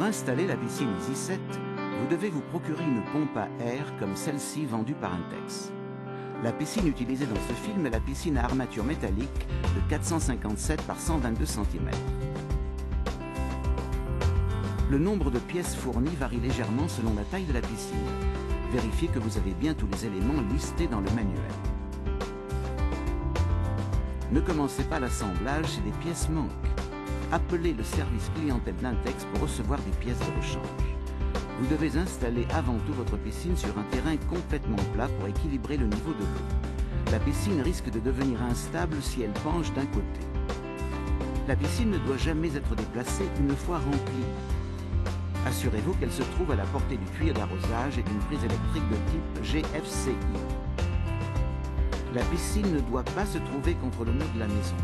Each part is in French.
Pour installer la piscine EasySet, vous devez vous procurer une pompe à air comme celle-ci vendue par Intex. La piscine utilisée dans ce film est la piscine à armature métallique de 457 par 122 cm. Le nombre de pièces fournies varie légèrement selon la taille de la piscine. Vérifiez que vous avez bien tous les éléments listés dans le manuel. Ne commencez pas l'assemblage si des pièces manquent. Appelez le service clientèle d'Intex pour recevoir des pièces de rechange. Vous devez installer avant tout votre piscine sur un terrain complètement plat pour équilibrer le niveau de l'eau. La piscine risque de devenir instable si elle penche d'un côté. La piscine ne doit jamais être déplacée une fois remplie. Assurez-vous qu'elle se trouve à la portée du tuyau d'arrosage et d'une prise électrique de type GFCI. La piscine ne doit pas se trouver contre le mur de la maison.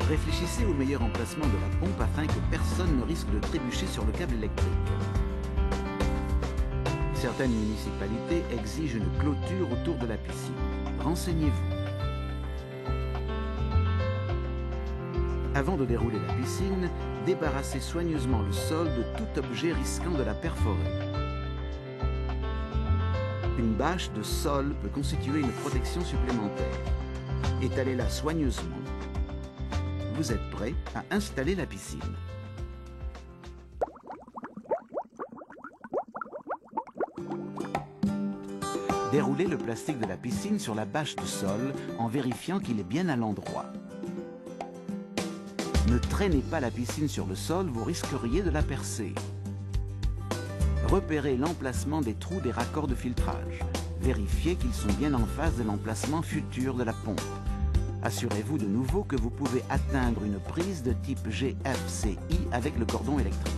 Réfléchissez au meilleur emplacement de la pompe afin que personne ne risque de trébucher sur le câble électrique. Certaines municipalités exigent une clôture autour de la piscine. Renseignez-vous. Avant de dérouler la piscine, débarrassez soigneusement le sol de tout objet risquant de la perforer. Une bâche de sol peut constituer une protection supplémentaire. Étalez-la soigneusement. Vous êtes prêt à installer la piscine. Déroulez le plastique de la piscine sur la bâche de sol en vérifiant qu'il est bien à l'endroit. Ne traînez pas la piscine sur le sol, vous risqueriez de la percer. Repérez l'emplacement des trous des raccords de filtrage. Vérifiez qu'ils sont bien en face de l'emplacement futur de la pompe. Assurez-vous de nouveau que vous pouvez atteindre une prise de type GFCI avec le cordon électrique.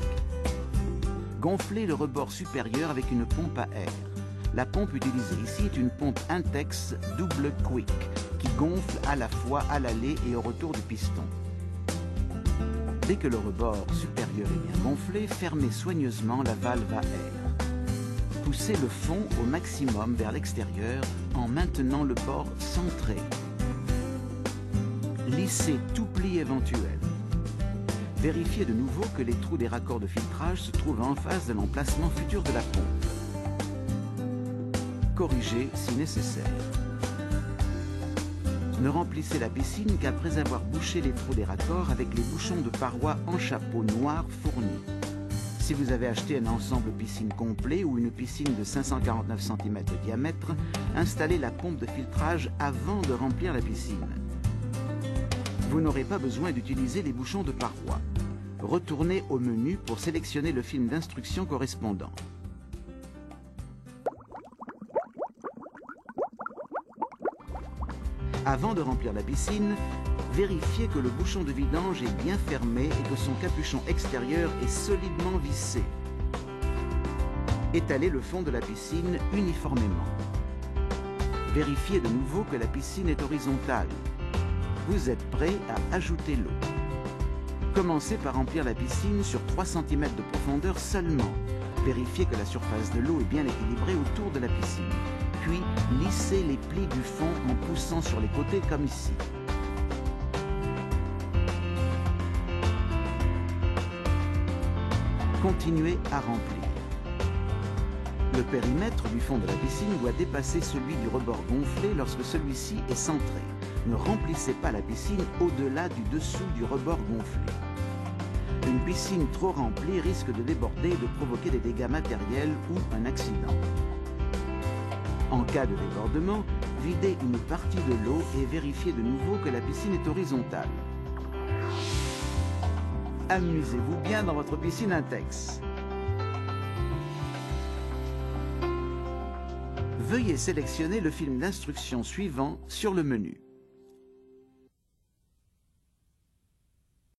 Gonflez le rebord supérieur avec une pompe à air. La pompe utilisée ici est une pompe Intex Double Quick qui gonfle à la fois à l'aller et au retour du piston. Dès que le rebord supérieur est bien gonflé, fermez soigneusement la valve à air. Poussez le fond au maximum vers l'extérieur en maintenant le bord centré. Lissez tout pli éventuel. Vérifiez de nouveau que les trous des raccords de filtrage se trouvent en face de l'emplacement futur de la pompe. Corrigez si nécessaire. Ne remplissez la piscine qu'après avoir bouché les trous des raccords avec les bouchons de parois en chapeau noir fournis. Si vous avez acheté un ensemble piscine complet ou une piscine de 549 cm de diamètre, installez la pompe de filtrage avant de remplir la piscine. Vous n'aurez pas besoin d'utiliser les bouchons de parois. Retournez au menu pour sélectionner le film d'instruction correspondant. Avant de remplir la piscine, vérifiez que le bouchon de vidange est bien fermé et que son capuchon extérieur est solidement vissé. Étalez le fond de la piscine uniformément. Vérifiez de nouveau que la piscine est horizontale. Vous êtes prêt à ajouter l'eau. Commencez par remplir la piscine sur 3 cm de profondeur seulement. Vérifiez que la surface de l'eau est bien équilibrée autour de la piscine. Puis, lissez les plis du fond en poussant sur les côtés comme ici. Continuez à remplir. Le périmètre du fond de la piscine doit dépasser celui du rebord gonflé lorsque celui-ci est centré. Ne remplissez pas la piscine au-delà du dessous du rebord gonflé. Une piscine trop remplie risque de déborder et de provoquer des dégâts matériels ou un accident. En cas de débordement, videz une partie de l'eau et vérifiez de nouveau que la piscine est horizontale. Amusez-vous bien dans votre piscine Intex. Veuillez sélectionner le film d'instruction suivant sur le menu.